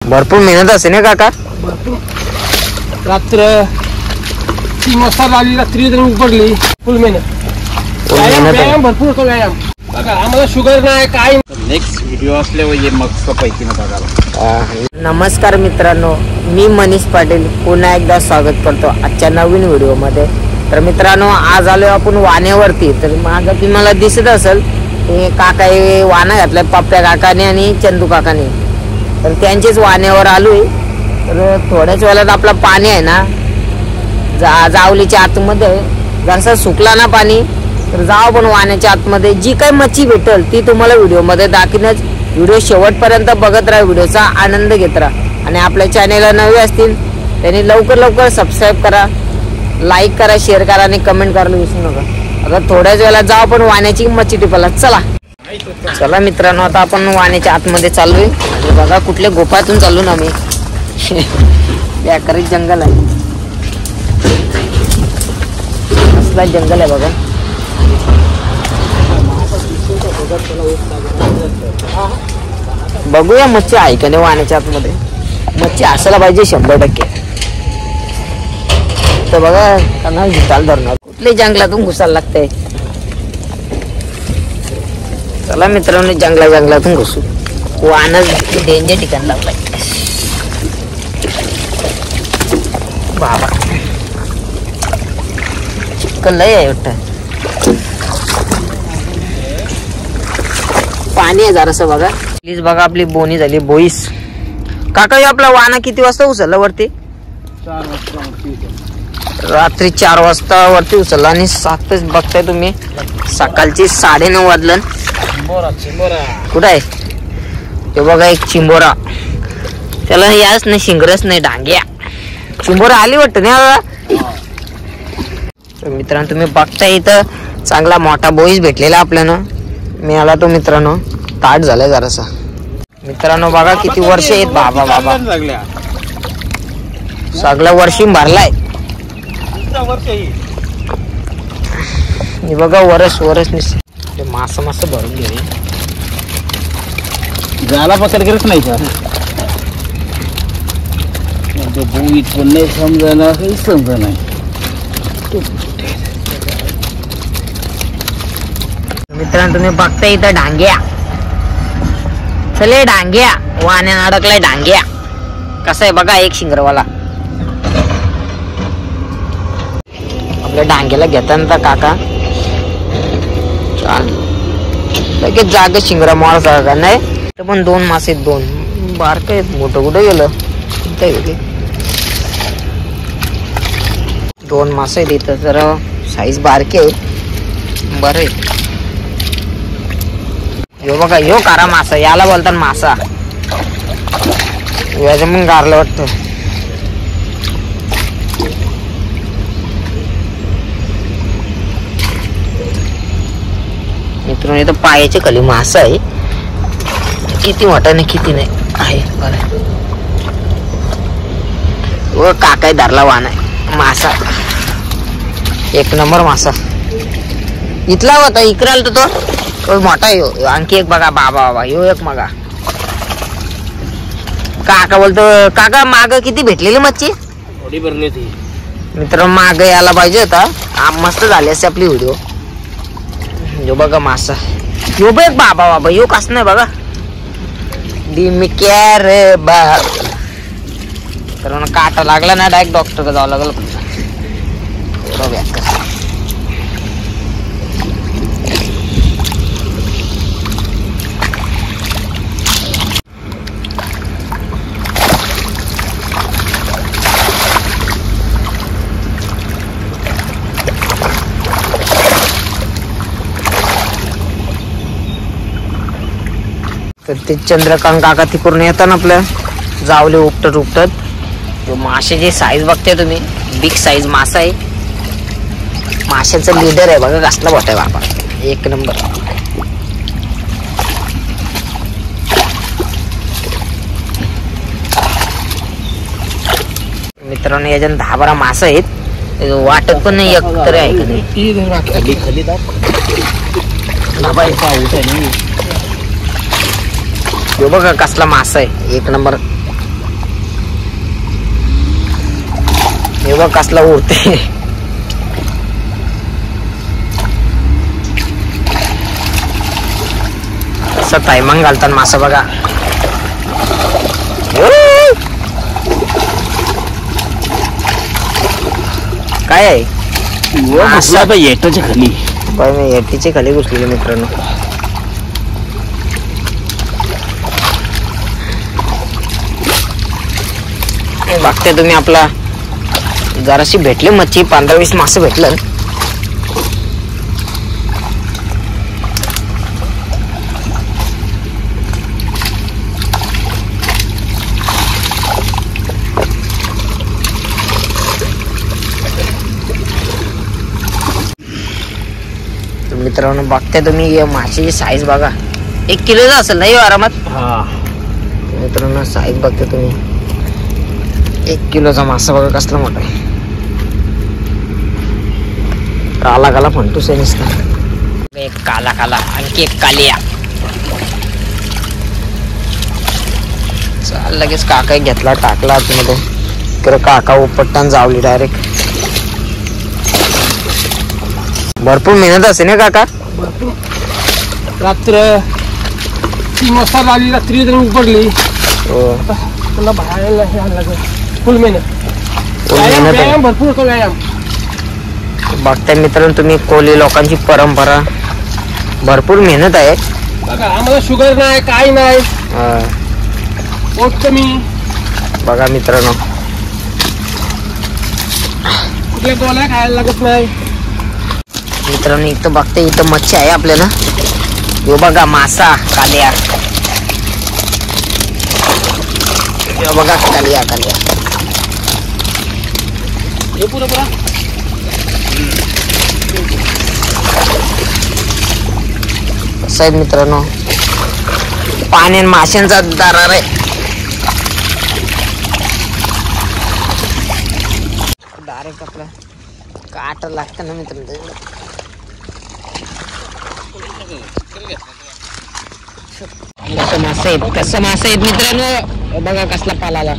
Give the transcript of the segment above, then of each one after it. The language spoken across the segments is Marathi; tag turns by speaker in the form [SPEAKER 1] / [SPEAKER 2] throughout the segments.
[SPEAKER 1] भरपूर मेहनत असे ना काका.
[SPEAKER 2] भरपूर रात्र 3 वाजता आली, रात्री जर उघडली फुल मेहनत. व्यायाम भरपूर होतो. व्यायाम बघा आम्हाला शुगर नाही काय.
[SPEAKER 3] नेक्स्ट व्हिडिओ असल्यावर ये मग पैकी ना बघायला.
[SPEAKER 1] नमस्कार मित्रांनो, मी मनीष पाटील पुन्हा एकदा स्वागत करतो आजच्या नवीन व्हिडिओमध्ये. तर मित्रांनो आज आलो आपण वाण्यावरती. तर मागं तुम्हाला दिसत असेल हे काका हे वाना घातलाय पप्प्या काकाने आणि चंदू काकाने. तर त्यांचेच वाण्यावर आलोय. तर थोड्याच वेळात आपला पाणी आहे ना जावलीच्या आतमध्ये जसं सुकला ना पाणी तर जाऊ पण वाण्याच्या आतमध्ये जी काही मच्छी भेटल ती तुम्हाला व्हिडिओमध्ये दाखवणच. व्हिडिओ शेवटपर्यंत बघत राहा, व्हिडिओचा आनंद घेत राहा. आणि आपल्या चॅनेलला नवे असतील त्यांनी लवकर सबस्क्राईब करा, लाईक करा, शेअर करा आणि कमेंट करायला विसरू नका. आता थोड्याच वेळेला जाऊ आपण वाण्याची मच्छी टिपायला. चला मित्रांनो आता आपण वाण्याच्या आतमध्ये चाललोय. आणि बघा कुठल्या गोपातून चाललो ना आम्ही. बेकारीच जंगल आहे, कसला जंगल आहे बघा. बघूया मच्छी आहे का नाही वाण्याच्या आतमध्ये. मच्छी असायला पाहिजे 100%. तर बघा त्यांना घुसायला धरणार, कुठल्या जंगलातून घुसायला लागतंय. चला मित्रांनो जंगलातून घुसू. वानच डेंजर ठिकाण लागलाय बाबा. चिकन लय आहे वाटतं. पाणी आहे जरासं बघा. प्लीज बघा आपली बोनी झाली बोईस. काका आपला वाना किती वाजता उचलला वरती?
[SPEAKER 2] 4 वाजता
[SPEAKER 1] रात्री 4 वाजता वरती उचलला. आणि 7 बघताय तुम्ही सकाळची 9:30 वाजलं. कुठं आहे ते बघा एक चिंबोरा. त्याला याच नाही शिंगरच नाही डांग्या. चिंबोरा आली वाटतं ना. मित्रांनो तुम्ही बघताय इथं चांगला मोठा बोईस भेटलेला आपल्याला मिळाला तो. मित्रांनो ताट झालाय जरासा. मित्रांनो बघा किती वर्ष आहेत. बाबा सगळं वर्षी भरलाय. बघा वरस मासा भरून घेऊया.
[SPEAKER 3] झाला पकड करत नाही का बोईत पण नाही समजायला काही समजा नाही.
[SPEAKER 1] मित्रांनो तुम्ही बघताय इथं डांग्या. चले डांग्या वाण्यानं अडकलाय डांग्या. कसा आहे बघा एक शिंगरवाला. आपल्या डांग्याला घेताना काका चाल लगेच जागा शिंगरा मोळा का नाही. तर पण 2 मासे 2 बारक आहेत. मोठं कुठं गेलं 2 मासे आहेत इथं. जरा साईज बारके आहे बरं आहे. यो बघा यो कारा मासा याला बोलतात मासा. याचं मग गारलं वाटतं. मित्रांनो इथं पायाच्या खाली मासा आहे. किती मोठा नाही किती नाही आहे बरं. काकाय धरला वाण आहे मासा. 1 नंबर मासा. इथला होता इकडे आला तो मोठा आहे. आणखी एक बघा बाबा यो एक मगा. काका बोलतो काका माग किती भेटलेली मच्छी
[SPEAKER 3] थोडी भरली होती.
[SPEAKER 1] मित्र माग यायला पाहिजे होता. मस्त झाली असते आपली व्हिडिओ. यो बघा मासा. यो बघ बाबा यो कस नाही बघा. डिमिक्यार बा. तर काटा लागला ना डायरेक्ट डॉक्टर कडे जावं लागलं. तर ते चंद्रकांत काका तिकडून येतात आपल्या जावले उपटत. माशाची साईज बघताय तुम्ही. बिग साईज मासा आहे. माशाचं लीडर आहे बघा कसला मोठा आहे बाबा. 1 नंबर. मित्रांनो याच्यात 10-12 मासा आहेत. वाटत पण नाही एक तरी आहे का नाही. बघा कसला मासा आहे 1 नंबर. हे बघ कसला उडते. कसं टायमंग घालतात मासा बघा. काय आहे
[SPEAKER 3] येटाच्या खाली.
[SPEAKER 1] बाय मी एटीच्या खाली घुसलेले मित्रांनो. बघते तुम्ही आपला जराशी भेटली मच्छी 15-20 मासे भेटलं. मित्रांनो बघते तुम्ही माशाची साईज बघा. 1 किलोचा असेल नाही आरामात. मित्रांनो साईज बघते तुम्ही. 1 किलोचा मासा बघा कसला मोठा आहे. काला काला फंटूस आहे नुसता. एक काला काला आणखी एक कालिया. चाल लगेच काका घेतला टाकला आतमध्ये. इकडे काका उपटताना जावली डायरेक्ट. भरपूर मेहनत असे ना काका.
[SPEAKER 2] भरपूर. रात्र 3 वाजता आली, रात्री जण उपडली. पुन्हा बाहेर हे आणलं फुल मेहनत. व्यायाम भरपूर होतो व्यायाम.
[SPEAKER 1] बघताय मित्रांनो तुम्ही कोली लोकांची परंपरा. भरपूर मेहनत आहे
[SPEAKER 2] बघा. आम्हाला शुगर नाही काय नाही. पोट कमी.
[SPEAKER 1] बघा मित्रांनो
[SPEAKER 2] कुठल्या गोळ्या खायला लागत नाही.
[SPEAKER 1] मित्रांनो इथं बघते इथं मच्छी आहे आपल्याला. हे बघा मासा कालिया. हे बघा कालिया कालिया.
[SPEAKER 2] हे पुरा पुरा.
[SPEAKER 1] कसं आहे मित्रांनो पाणी माशांचा दरार आहे. डायरेक्ट आपला काट लागतं ना मित्रांनो. कसं मासा आहेत कसं मासा आहेत मित्रांनो. बघा कसला पालाला.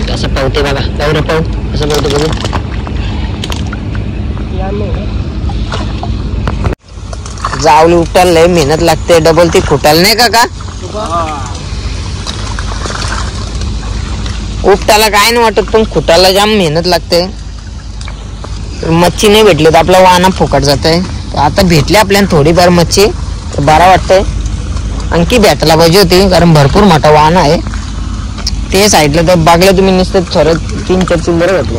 [SPEAKER 1] कसं पावते बघा. पाहू पाहू कसं पावते बघू. जावली उपटायला लय मेहनत लागते. डबल ती फुटायला नाही का उपटायला काय नाही वाटत पण खुटायला जाम मेहनत लागते. मच्छी नाही भेटली तर आपला वाना फुकट जात आहे. आता भेटली आपल्याला थोडीफार मच्छी तर बरा वाटतंय. आणखी भेटायला पाहिजे होती कारण भरपूर मोठा वाहन आहे. ते साईडला तर बघलं तुम्ही नुसतं थोडं 3-4 चिंबर भेटले.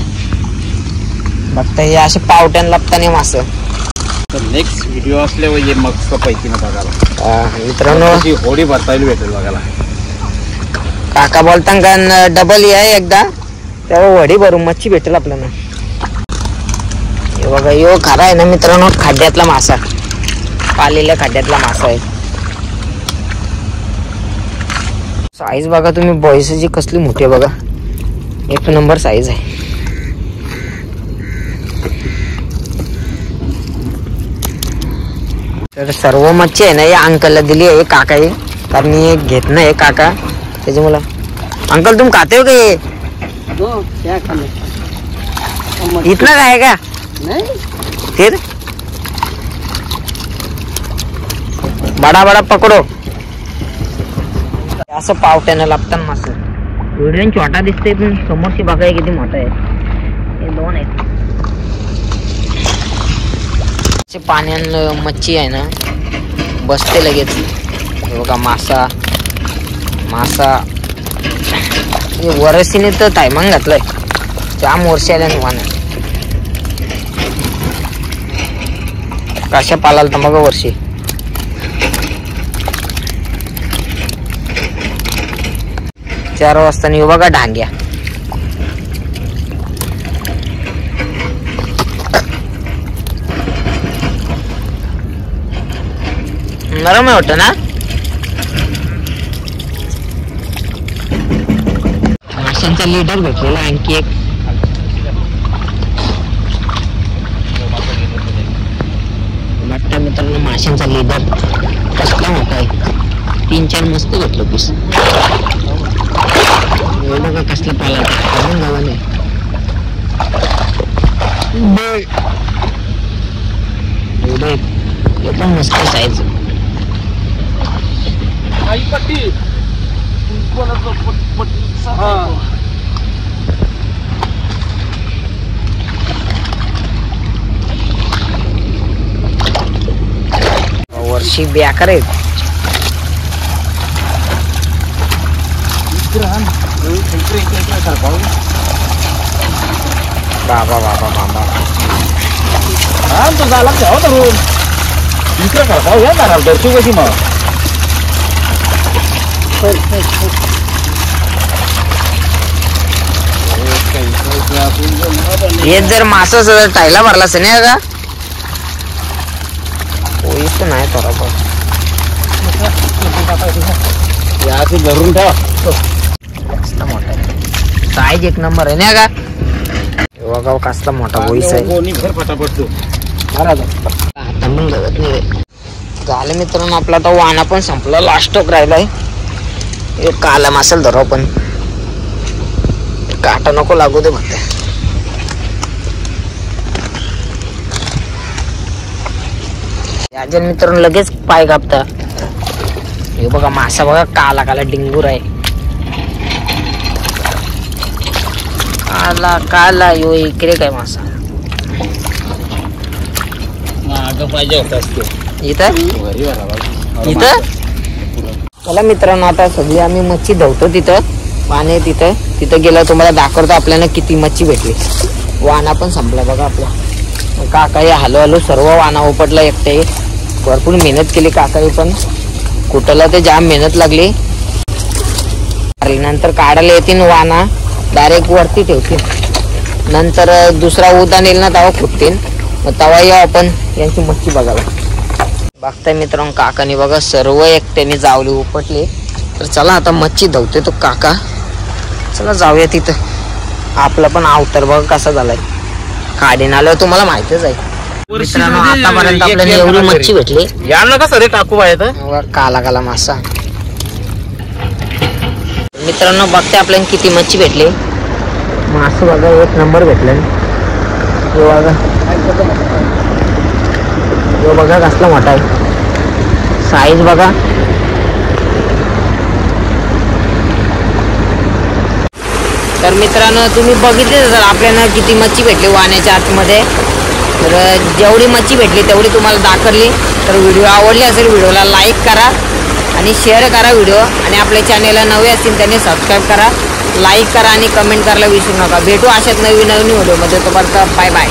[SPEAKER 1] बघता हे असे पावट्यान लागताना मासं.
[SPEAKER 3] नेक्स्ट व्हिडिओ असल्यावर ये मस्त पैकी ना बघायला.
[SPEAKER 1] मित्रांनो
[SPEAKER 3] होडी भरतायला भेटेल बघायला.
[SPEAKER 1] काका बोलता का डबल आहे एकदा तेव्हा वडी भरून मच्छी भेटेल आपल्याला. हे बघा यो खरा आहे ना मित्रांनो खड्ड्यातला मासा. पालेल्या खड्ड्यातला मासा आहे. साईज बघा तुम्ही बॉईसची कसली मोठी आहे बघा. 1 नंबर साईज आहे. तर सर्व मच्छी आहे ना या अंकलला दिली आहे काका आहे कारण मी घेत नाही काका त्याच्यामुळे. अंकल तुम खाते हो का ये? इतना का है क्या? फिर बड़ा बड़ा पकडो. असं पावट्यानं लागतात मासे. व्हिडिओ छोटा दिसते पण समोरची बघाय किती मोठा आहे. हे 2 आहेत. पाण्यान मच्छी आहे ना बसते लगेच. बघा मासा मासा. वरसीने तर टायमांग घातलाय. जाम वर्षी आल्यानं वाहन कशा पालाल तर बघा वर्षी. चार वाजता येऊ बघा डांग्या. नरम आहे वाटतं ना. माशांचा लीडर भेटलेला आणखी एक. मित्रांनो माशांचा लेदर कसला मोठा आहे, 3-4 मस्त भेटलं पीस. बघा कसला पाला अजून गावाने एकदम मस्त साईज. वर्षी बेकार आहेत. बाबा बाबा बाबा
[SPEAKER 3] तो झाला घ्यावा धरून इकडे करपाव घ्या ना दर्शू कशी मग.
[SPEAKER 1] हे जर मासा टायला भरला असेल नाही का होईच नाही बरोबर.
[SPEAKER 3] याची धरून ठेवा.
[SPEAKER 1] मोठा साईज एक नंबर आहे ना का. बघा कसला मोठा होईस आहे.
[SPEAKER 3] फटाफट
[SPEAKER 1] आता पण गवत नाही झालं मित्रांनो. आपला तो वाना पण संपला, लास्ट स्टॉक राहिलाय. एक काला मासल धरो पण काटा नको लागू दे म्हणते. याच्या मित्रांनो लगेच पाय कापता. हे बघा मासा बघा काला काला डिंगूर आहे. काला काला यो इकडे काय मासा
[SPEAKER 3] पाहिजे होता
[SPEAKER 1] इथं इथं. चला मित्रांनो आता सगळी आम्ही मच्छी धवतो तिथं वाणे तिथं तिथं गेलं तुम्हाला दाखवतो आपल्याला किती मच्छी भेटली. वाना पण संपला बघा आपला. काकाही हलो हलो सर्व वाना उपटला एकटे. भरपूर मेहनत केली काकाही पण कुठला ते जाम मेहनत लागली. नंतर काढायला येतील वाना डायरेक्ट वरती ठेवतील. नंतर दुसरा उदान येईल ना तेव्हा फुटतील. मग तेव्हा येऊ आपण यांची मच्छी बघायला. बघताय मित्रांनो काकाने बघा सर्व एकट्याने जावली उपटली. तर चला आता मच्छी धवते तो काका. चला जाऊया तिथं. आपला पण अवतार बघा कसा झालाय. काढीन आल्यावर तुम्हाला माहितीच आहे मित्रांनो. आतापर्यंत आपल्याला एवढी मच्छी भेटली.
[SPEAKER 3] या ना का सरे टाकू आहे
[SPEAKER 1] काला काला मासा. मित्रांनो बघते आपल्याला किती मच्छी भेटली. मासा बघा एक नंबर भेटलं. बघा कसला मोठा आहे साईज बघा. तर मित्रांनो तुम्ही बघितले जर आपल्याला किती मच्छी भेटली वाण्याच्या आतमध्ये. तर जेवढी मच्छी भेटली तेवढी तुम्हाला दाखवली. तर व्हिडिओ आवडली असेल व्हिडिओला लाईक करा आणि शेअर करा व्हिडिओ. आणि आपल्या चॅनेलला नवे असतील त्यांनी सबस्क्राईब करा, लाईक करा आणि कमेंट करायला विसरू नका. भेटू अशाच नवीन व्हिडिओमध्ये. तोपर्यंत बाय बाय.